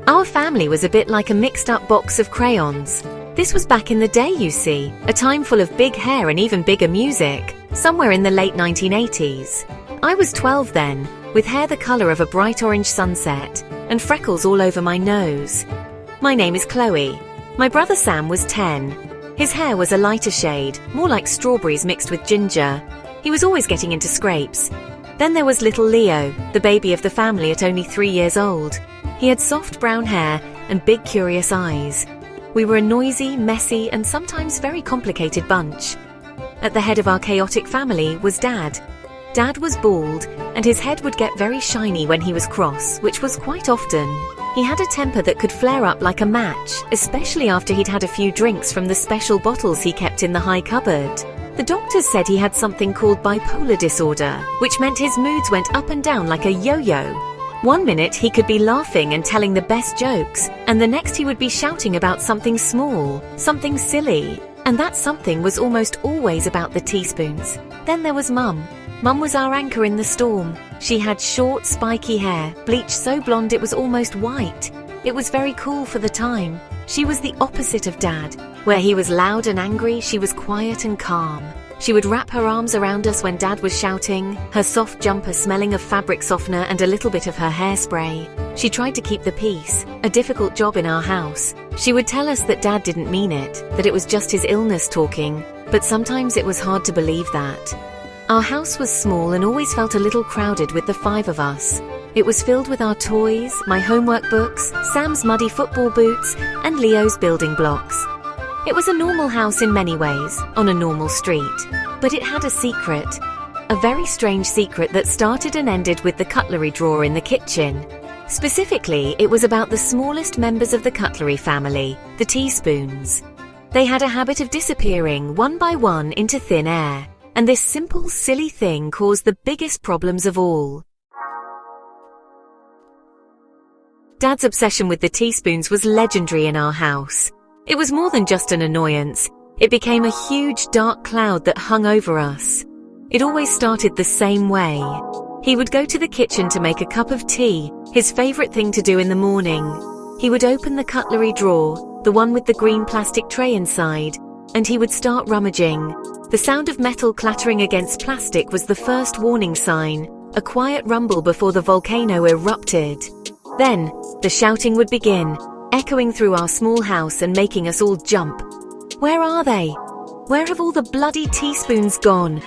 Our family was a bit like a mixed-up box of crayons. This was back in the day, you see, a time full of big hair and even bigger music, somewhere in the late 1980s. I was 12 then, with hair the color of a bright orange sunset, and freckles all over my nose. My name is Chloe. My brother Sam was 10. His hair was a lighter shade, more like strawberries mixed with ginger. He was always getting into scrapes. Then there was little Leo, the baby of the family at only 3 years old. He had soft brown hair and big curious eyes. We were a noisy, messy, and sometimes very complicated bunch. At the head of our chaotic family was Dad. Dad was bald, and his head would get very shiny when he was cross, which was quite often. He had a temper that could flare up like a match, especially after he'd had a few drinks from the special bottles he kept in the high cupboard. The doctors said he had something called bipolar disorder, which meant his moods went up and down like a yo-yo. One minute he could be laughing and telling the best jokes, and the next he would be shouting about something small, something silly. And that something was almost always about the teaspoons. Then there was Mum. Mum was our anchor in the storm. She had short, spiky hair, bleached so blonde it was almost white. It was very cool for the time. She was the opposite of Dad. Where he was loud and angry, she was quiet and calm. She would wrap her arms around us when Dad was shouting, her soft jumper smelling of fabric softener and a little bit of her hairspray. She tried to keep the peace, a difficult job in our house. She would tell us that Dad didn't mean it, that it was just his illness talking, but sometimes it was hard to believe that. Our house was small and always felt a little crowded with the 5 of us. It was filled with our toys, my homework books, Sam's muddy football boots, and Leo's building blocks. It was a normal house in many ways, on a normal street. But it had a secret. A very strange secret that started and ended with the cutlery drawer in the kitchen. Specifically, it was about the smallest members of the cutlery family, the teaspoons. They had a habit of disappearing one by one into thin air. And this simple, silly thing caused the biggest problems of all. Dad's obsession with the teaspoons was legendary in our house. It was more than just an annoyance. It became a huge dark cloud that hung over us. It always started the same way. He would go to the kitchen to make a cup of tea, his favorite thing to do in the morning. He would open the cutlery drawer, the one with the green plastic tray inside, and he would start rummaging. The sound of metal clattering against plastic was the first warning sign, a quiet rumble before the volcano erupted. Then, the shouting would begin, echoing through our small house and making us all jump. Where are they? Where have all the bloody teaspoons gone?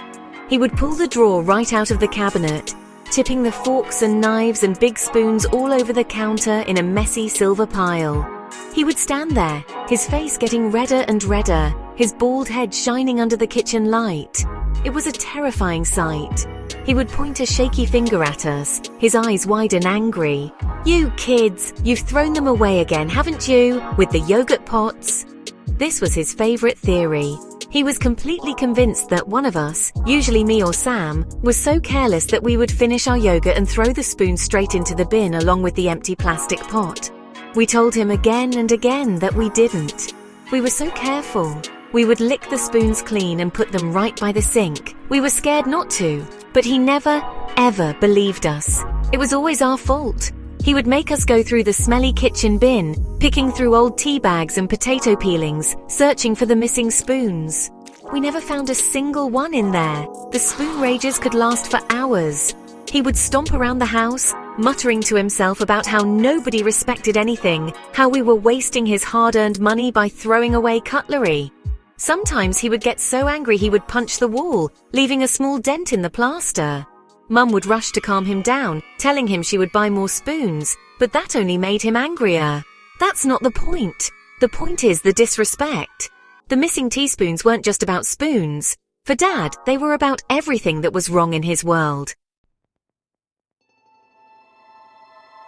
He would pull the drawer right out of the cabinet, tipping the forks and knives and big spoons all over the counter in a messy silver pile. He would stand there, his face getting redder and redder, his bald head shining under the kitchen light. It was a terrifying sight. He would point a shaky finger at us, his eyes wide and angry. "You kids, you've thrown them away again, haven't you? With the yogurt pots?" This was his favorite theory. He was completely convinced that one of us, usually me or Sam, was so careless that we would finish our yogurt and throw the spoon straight into the bin along with the empty plastic pot. We told him again and again that we didn't. We were so careful. We would lick the spoons clean and put them right by the sink. We were scared not to, but he never, ever believed us. It was always our fault. He would make us go through the smelly kitchen bin, picking through old tea bags and potato peelings, searching for the missing spoons. We never found a single one in there. The spoon rages could last for hours. He would stomp around the house, muttering to himself about how nobody respected anything, how we were wasting his hard-earned money by throwing away cutlery. Sometimes he would get so angry he would punch the wall, leaving a small dent in the plaster. Mum would rush to calm him down, telling him she would buy more spoons, but that only made him angrier. That's not the point. The point is the disrespect. The missing teaspoons weren't just about spoons. For Dad, they were about everything that was wrong in his world.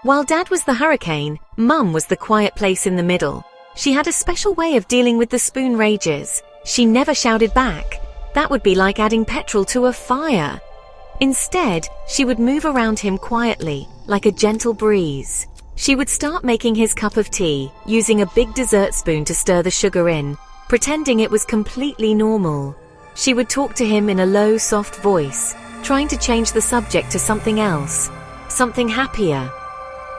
While Dad was the hurricane, Mum was the quiet place in the middle. She had a special way of dealing with the spoon rages. She never shouted back. That would be like adding petrol to a fire. Instead, she would move around him quietly, like a gentle breeze. She would start making his cup of tea, using a big dessert spoon to stir the sugar in, pretending it was completely normal. She would talk to him in a low, soft voice, trying to change the subject to something else, something happier.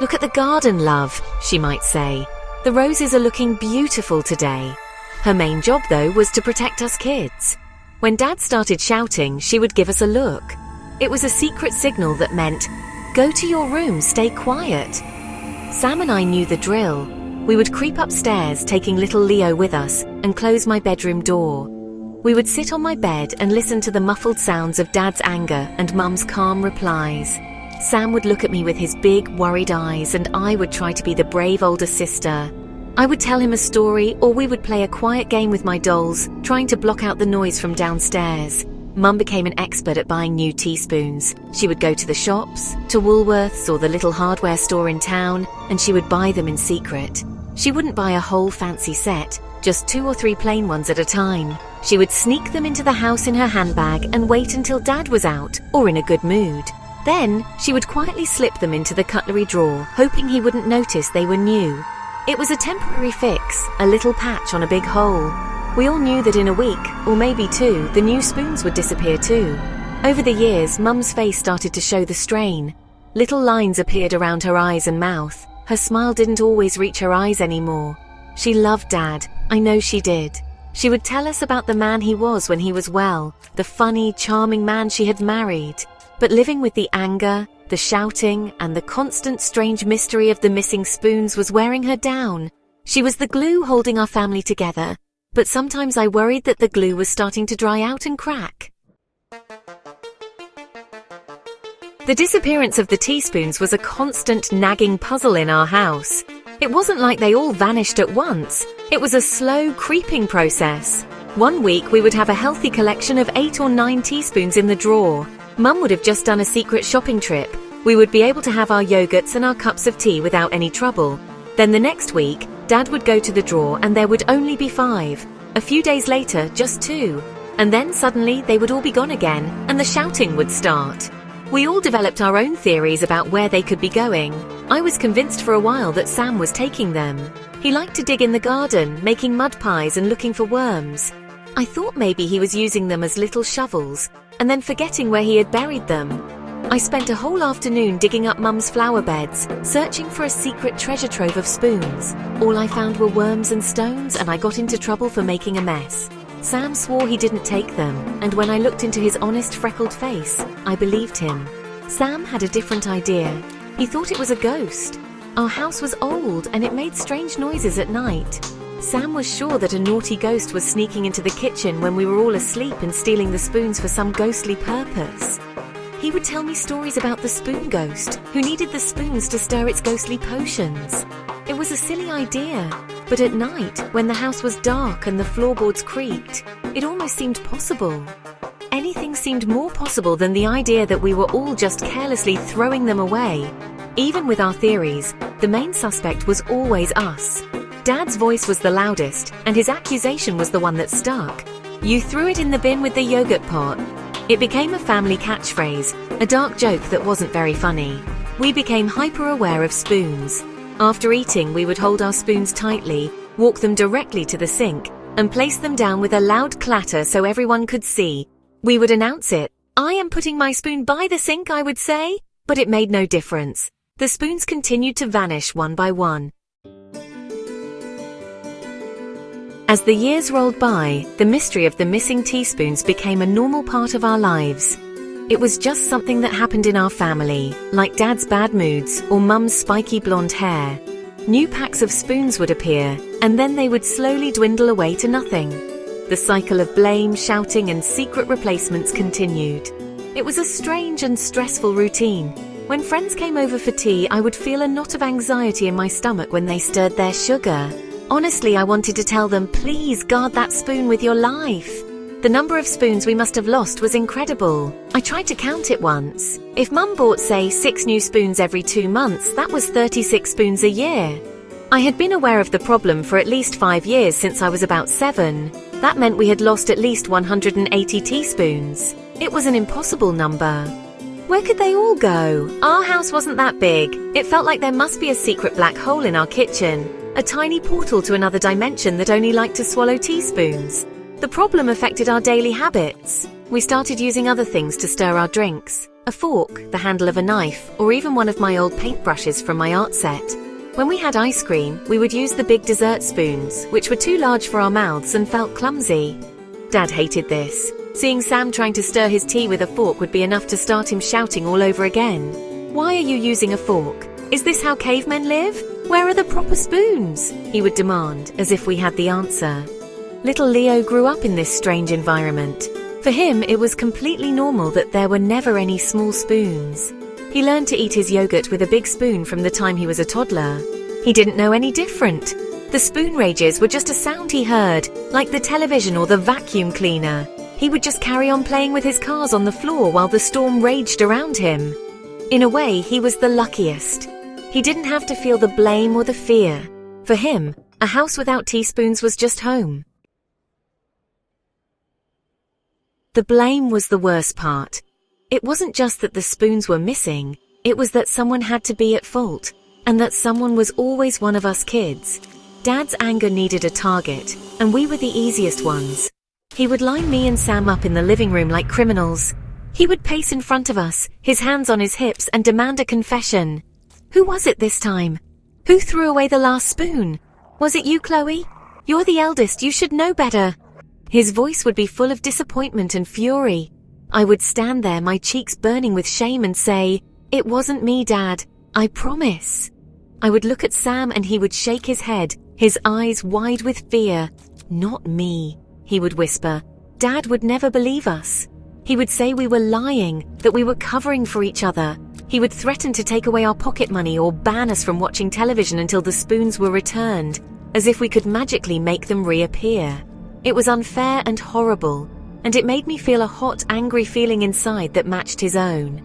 "Look at the garden, love," she might say. "The roses are looking beautiful today." Her main job, though, was to protect us kids. When Dad started shouting, she would give us a look. It was a secret signal that meant, "Go to your room, stay quiet." Sam and I knew the drill. We would creep upstairs, taking little Leo with us, and close my bedroom door. We would sit on my bed and listen to the muffled sounds of Dad's anger and Mum's calm replies. Sam would look at me with his big, worried eyes, and I would try to be the brave older sister. I would tell him a story, or we would play a quiet game with my dolls, trying to block out the noise from downstairs. Mum became an expert at buying new teaspoons. She would go to the shops, to Woolworths or the little hardware store in town, and she would buy them in secret. She wouldn't buy a whole fancy set, just 2 or 3 plain ones at a time. She would sneak them into the house in her handbag and wait until Dad was out or in a good mood. Then she would quietly slip them into the cutlery drawer, hoping he wouldn't notice they were new. It was a temporary fix, a little patch on a big hole. We all knew that in a week, or maybe 2, the new spoons would disappear too. Over the years, Mum's face started to show the strain. Little lines appeared around her eyes and mouth. Her smile didn't always reach her eyes anymore. She loved Dad. I know she did. She would tell us about the man he was when he was well, the funny, charming man she had married. But living with the anger, the shouting, and the constant strange mystery of the missing spoons was wearing her down. She was the glue holding our family together, but sometimes I worried that the glue was starting to dry out and crack. The disappearance of the teaspoons was a constant nagging puzzle in our house. It wasn't like they all vanished at once. It was a slow, creeping process. One week we would have a healthy collection of 8 or 9 teaspoons in the drawer. Mum would have just done a secret shopping trip. We would be able to have our yogurts and our cups of tea without any trouble. Then the next week, Dad would go to the drawer and there would only be 5. A few days later, just 2. And then suddenly they would all be gone again and the shouting would start. We all developed our own theories about where they could be going. I was convinced for a while that Sam was taking them. He liked to dig in the garden, making mud pies and looking for worms. I thought maybe he was using them as little shovels, and then forgetting where he had buried them. I spent a whole afternoon digging up Mum's flower beds, searching for a secret treasure trove of spoons. All I found were worms and stones, and I got into trouble for making a mess. Sam swore he didn't take them, and when I looked into his honest, freckled face, I believed him. Sam had a different idea. He thought it was a ghost. Our house was old, and it made strange noises at night. Sam was sure that a naughty ghost was sneaking into the kitchen when we were all asleep and stealing the spoons for some ghostly purpose. He would tell me stories about the spoon ghost, who needed the spoons to stir its ghostly potions. It was a silly idea, but at night, when the house was dark and the floorboards creaked, it almost seemed possible. Anything seemed more possible than the idea that we were all just carelessly throwing them away. Even with our theories, the main suspect was always us. Dad's voice was the loudest, and his accusation was the one that stuck. "You threw it in the bin with the yogurt pot." It became a family catchphrase, a dark joke that wasn't very funny. We became hyper-aware of spoons. After eating, we would hold our spoons tightly, walk them directly to the sink, and place them down with a loud clatter so everyone could see. We would announce it. "I am putting my spoon by the sink," I would say. But it made no difference. The spoons continued to vanish one by one. As the years rolled by, the mystery of the missing teaspoons became a normal part of our lives. It was just something that happened in our family, like Dad's bad moods or Mum's spiky blonde hair. New packs of spoons would appear, and then they would slowly dwindle away to nothing. The cycle of blame, shouting, and secret replacements continued. It was a strange and stressful routine. When friends came over for tea, I would feel a knot of anxiety in my stomach when they stirred their sugar. Honestly, I wanted to tell them, "Please guard that spoon with your life." The number of spoons we must have lost was incredible. I tried to count it once. If Mum bought, say, 6 new spoons every 2 months, that was 36 spoons a year. I had been aware of the problem for at least 5 years since I was about 7. That meant we had lost at least 180 teaspoons. It was an impossible number. Where could they all go? Our house wasn't that big. It felt like there must be a secret black hole in our kitchen. A tiny portal to another dimension that only liked to swallow teaspoons. The problem affected our daily habits. We started using other things to stir our drinks. A fork, the handle of a knife, or even one of my old paintbrushes from my art set. When we had ice cream, we would use the big dessert spoons, which were too large for our mouths and felt clumsy. Dad hated this. Seeing Sam trying to stir his tea with a fork would be enough to start him shouting all over again. "Why are you using a fork? Is this how cavemen live? Where are the proper spoons?" he would demand, as if we had the answer. Little Leo grew up in this strange environment. For him, it was completely normal that there were never any small spoons. He learned to eat his yogurt with a big spoon from the time he was a toddler. He didn't know any different. The spoon rages were just a sound he heard, like the television or the vacuum cleaner. He would just carry on playing with his cars on the floor while the storm raged around him. In a way, he was the luckiest. He didn't have to feel the blame or the fear. For him, a house without teaspoons was just home. The blame was the worst part. It wasn't just that the spoons were missing, it was that someone had to be at fault, and that someone was always one of us kids. Dad's anger needed a target, and we were the easiest ones. He would line me and Sam up in the living room like criminals. He would pace in front of us, his hands on his hips, and demand a confession. Who was it this time? Who threw away the last spoon? Was it you, Chloe? You're the eldest, you should know better. His voice would be full of disappointment and fury. I would stand there, my cheeks burning with shame, and say, "It wasn't me, Dad. I promise." I would look at Sam and he would shake his head, his eyes wide with fear. "Not me," he would whisper. Dad would never believe us. He would say we were lying, that we were covering for each other. He would threaten to take away our pocket money or ban us from watching television until the spoons were returned, as if we could magically make them reappear. It was unfair and horrible, and it made me feel a hot, angry feeling inside that matched his own.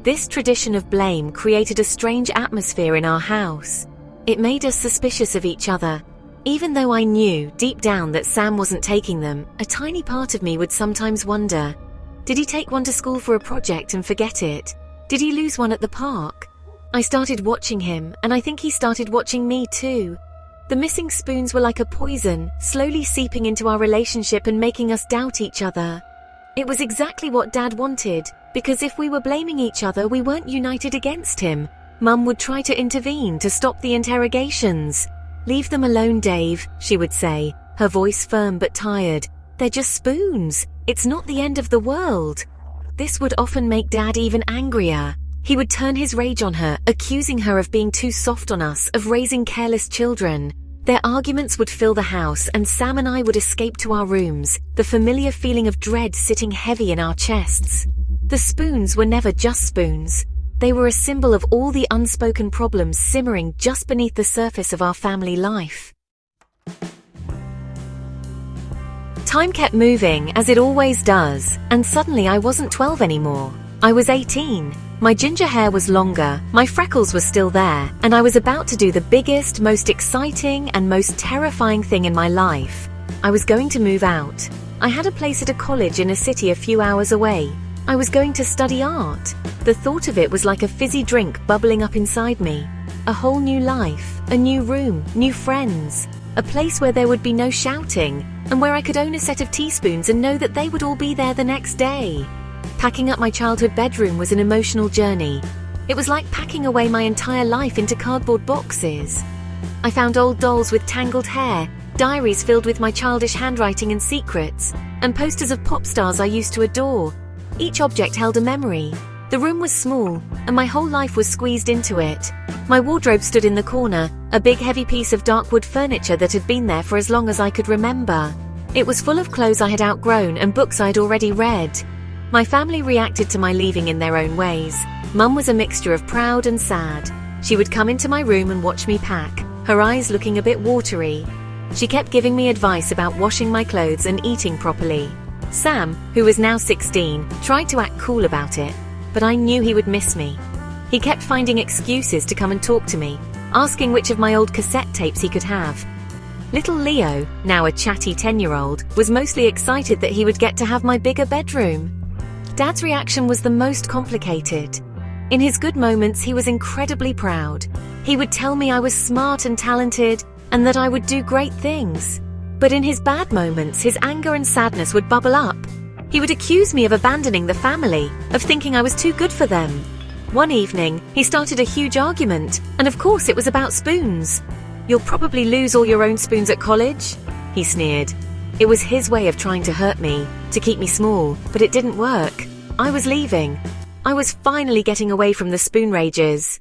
This tradition of blame created a strange atmosphere in our house. It made us suspicious of each other. Even though I knew, deep down, that Sam wasn't taking them, a tiny part of me would sometimes wonder, did he take one to school for a project and forget it? Did he lose one at the park? I started watching him, and I think he started watching me too. The missing spoons were like a poison, slowly seeping into our relationship and making us doubt each other. It was exactly what Dad wanted, because if we were blaming each other, we weren't united against him. Mum would try to intervene to stop the interrogations. "Leave them alone, Dave," she would say, her voice firm but tired. "They're just spoons. It's not the end of the world." This would often make Dad even angrier. He would turn his rage on her, accusing her of being too soft on us, of raising careless children. Their arguments would fill the house, and Sam and I would escape to our rooms, the familiar feeling of dread sitting heavy in our chests. The spoons were never just spoons. They were a symbol of all the unspoken problems simmering just beneath the surface of our family life. Time kept moving, as it always does, and suddenly I wasn't 12 anymore. I was 18. My ginger hair was longer, my freckles were still there, and I was about to do the biggest, most exciting, and most terrifying thing in my life. I was going to move out. I had a place at a college in a city a few hours away. I was going to study art. The thought of it was like a fizzy drink bubbling up inside me. A whole new life, a new room, new friends, a place where there would be no shouting, and where I could own a set of teaspoons and know that they would all be there the next day. Packing up my childhood bedroom was an emotional journey. It was like packing away my entire life into cardboard boxes. I found old dolls with tangled hair, diaries filled with my childish handwriting and secrets, and posters of pop stars I used to adore. Each object held a memory. The room was small, and my whole life was squeezed into it. My wardrobe stood in the corner, a big heavy piece of dark wood furniture that had been there for as long as I could remember. It was full of clothes I had outgrown and books I'd already read. My family reacted to my leaving in their own ways. Mum was a mixture of proud and sad. She would come into my room and watch me pack, her eyes looking a bit watery. She kept giving me advice about washing my clothes and eating properly. Sam, who was now 16, tried to act cool about it, but I knew he would miss me. He kept finding excuses to come and talk to me, asking which of my old cassette tapes he could have. Little Leo, now a chatty 10-year-old, was mostly excited that he would get to have my bigger bedroom. Dad's reaction was the most complicated. In his good moments, he was incredibly proud. He would tell me I was smart and talented, and that I would do great things. But in his bad moments, his anger and sadness would bubble up. He would accuse me of abandoning the family, of thinking I was too good for them. One evening, he started a huge argument, and of course it was about spoons. "You'll probably lose all your own spoons at college," he sneered. It was his way of trying to hurt me, to keep me small, but it didn't work. I was leaving. I was finally getting away from the spoon rages.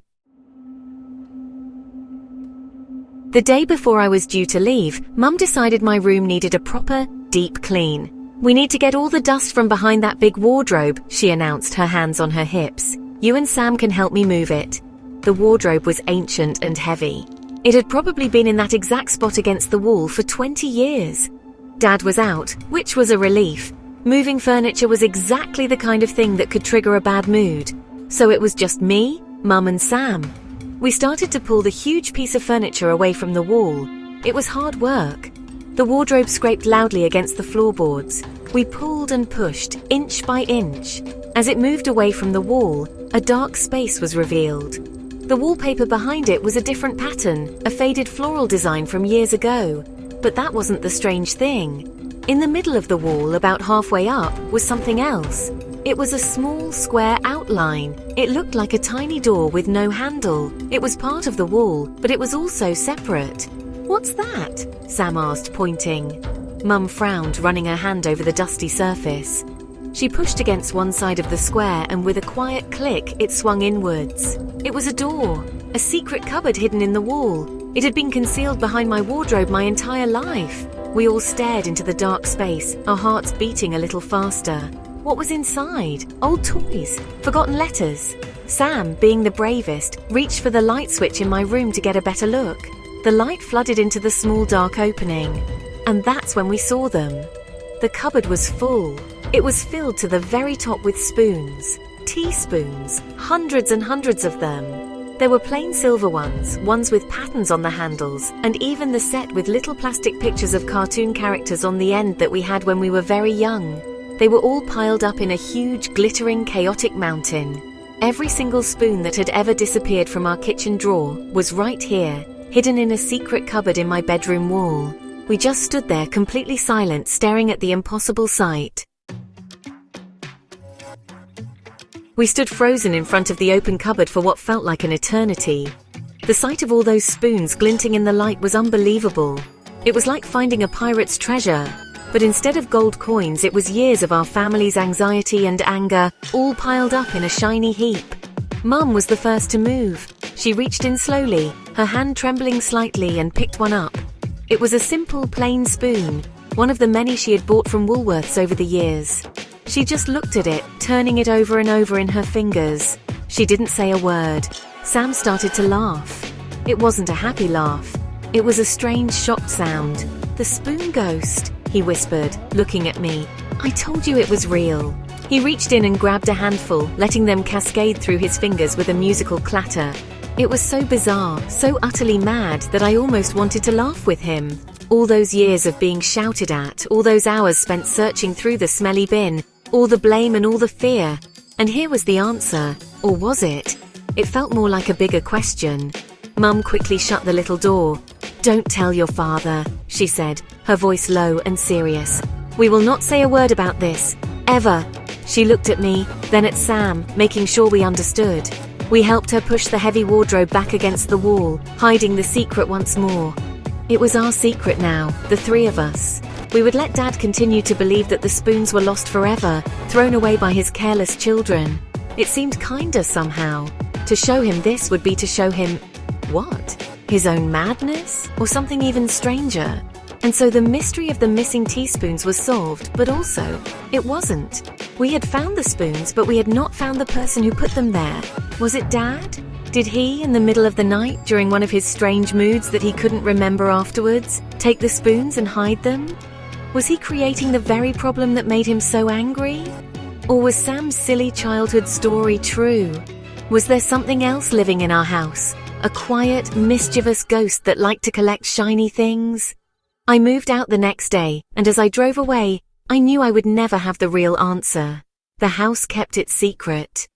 The day before I was due to leave, Mum decided my room needed a proper, deep clean. "We need to get all the dust from behind that big wardrobe," she announced, her hands on her hips. "You and Sam can help me move it." The wardrobe was ancient and heavy. It had probably been in that exact spot against the wall for 20 years. Dad was out, which was a relief. Moving furniture was exactly the kind of thing that could trigger a bad mood. So it was just me, Mum and Sam. We started to pull the huge piece of furniture away from the wall. It was hard work. The wardrobe scraped loudly against the floorboards. We pulled and pushed, inch by inch. As it moved away from the wall, a dark space was revealed. The wallpaper behind it was a different pattern, a faded floral design from years ago. But that wasn't the strange thing. In the middle of the wall, about halfway up, was something else. It was a small, square outline. It looked like a tiny door with no handle. It was part of the wall, but it was also separate. "What's that?" Sam asked, pointing. Mum frowned, running her hand over the dusty surface. She pushed against one side of the square, and with a quiet click, it swung inwards. It was a door, a secret cupboard hidden in the wall. It had been concealed behind my wardrobe my entire life. We all stared into the dark space, our hearts beating a little faster. What was inside? Old toys, forgotten letters. Sam, being the bravest, reached for the light switch in my room to get a better look. The light flooded into the small dark opening. And that's when we saw them. The cupboard was full. It was filled to the very top with spoons. Teaspoons, hundreds and hundreds of them. There were plain silver ones, ones with patterns on the handles, and even the set with little plastic pictures of cartoon characters on the end that we had when we were very young. They were all piled up in a huge, glittering, chaotic mountain. Every single spoon that had ever disappeared from our kitchen drawer was right here, hidden in a secret cupboard in my bedroom wall. We just stood there completely silent, staring at the impossible sight. We stood frozen in front of the open cupboard for what felt like an eternity. The sight of all those spoons glinting in the light was unbelievable. It was like finding a pirate's treasure. But instead of gold coins, it was years of our family's anxiety and anger, all piled up in a shiny heap. Mum was the first to move. She reached in slowly, her hand trembling slightly, and picked one up. It was a simple, plain spoon, one of the many she had bought from Woolworths over the years. She just looked at it, turning it over and over in her fingers. She didn't say a word. Sam started to laugh. It wasn't a happy laugh. It was a strange, shocked sound. "The spoon ghost," he whispered, looking at me. "I told you it was real." He reached in and grabbed a handful, letting them cascade through his fingers with a musical clatter. It was so bizarre, so utterly mad, that I almost wanted to laugh with him. All those years of being shouted at, all those hours spent searching through the smelly bin, all the blame and all the fear. And here was the answer. Or was it? It felt more like a bigger question. Mum quickly shut the little door. "Don't tell your father," she said, her voice low and serious. "We will not say a word about this. Ever." She looked at me, then at Sam, making sure we understood. We helped her push the heavy wardrobe back against the wall, hiding the secret once more. It was our secret now, the three of us. We would let Dad continue to believe that the spoons were lost forever, thrown away by his careless children. It seemed kinder somehow. To show him this would be to show him... what? His own madness? Or something even stranger? And so the mystery of the missing teaspoons was solved, but also, it wasn't. We had found the spoons, but we had not found the person who put them there. Was it Dad? Did he, in the middle of the night, during one of his strange moods that he couldn't remember afterwards, take the spoons and hide them? Was he creating the very problem that made him so angry? Or was Sam's silly childhood story true? Was there something else living in our house? A quiet, mischievous ghost that liked to collect shiny things? I moved out the next day, and as I drove away, I knew I would never have the real answer. The house kept its secret.